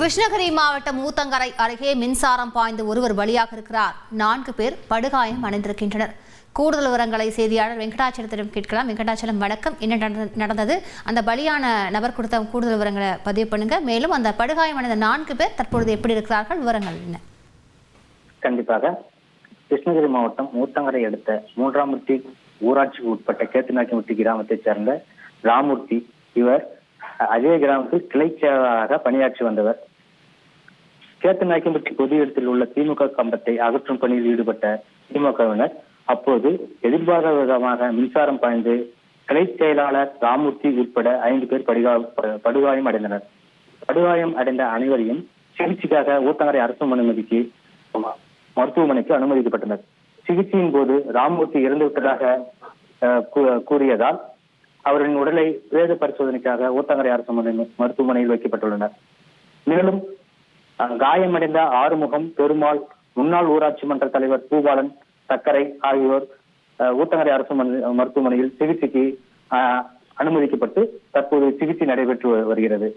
கிருஷ்ணகிரி மாவட்டம் ஊத்தங்கரை அருகே மின்சாரம் பாய்ந்து ஒருவர் பலியாக இருக்கிறார். 4 பேர் படுகாயம் அடைந்திருக்கின்றனர். கூடுதல் விவரங்களை செய்தியாளர் வெங்கடாச்சலத்திடம் கேட்கலாம். வெங்கடாச்சலம், வணக்கம். என்ன நடந்தது? அந்த பலியான நபர் கொடுத்த கூடுதல் விவரங்களை பதிவு பண்ணுங்க. மேலும் அந்த படுகாயம் அடைந்த 4 பேர் தற்பொழுது எப்படி இருக்கிறார்கள்? விவரங்கள் என்ன? கண்டிப்பாக கிருஷ்ணகிரி மாவட்டம் ஊத்தங்கரை அடுத்த மூன்றாமூர்த்தி ஊராட்சிக்கு உட்பட்ட கேத்துநாயக்கம்பட்டி கிராமத்தைச் சேர்ந்த ராமூர்த்தி. இவர் அதே கிராமத்தில் கிளை செயலாளராக பணியாற்றி வந்தவர். கேத்துநாயக்கம்பட்டி பொது இடத்தில் உள்ள திமுக கம்பத்தை அகற்றும் பணியில் ஈடுபட்ட திமுகவினர் அப்போது எதிர்பாராத விதமாக மின்சாரம் பாய்ந்து கிளை செயலாளர் ராமூர்த்தி உட்பட 5 பேர் படுகாயம் அடைந்தனர். படுகாயம் அடைந்த அனைவரையும் சிகிச்சைக்காக ஊத்தங்கரை அரசு மருத்துவமனைக்கு அனுமதிக்கப்பட்டனர். சிகிச்சையின் போது ராமூர்த்தி இறந்துவிட்டதாக கூறியதால் அவரின் உடலை பிரேத பரிசோதனைக்காக ஊத்தங்கரை அரசு மருத்துவமனையில் வைக்கப்பட்டுள்ளனர். மேலும் காயமடைந்த ஆறுமுகம், பெருமாள், முன்னாள் ஊராட்சி மன்ற தலைவர் பூபாலன், சக்கரை ஆகியோர் ஊத்தங்கரை அரசு மருத்துவமனையில் சிகிச்சைக்கு அனுமதிக்கப்பட்டு தற்போது சிகிச்சை நடைபெற்று வருகிறது.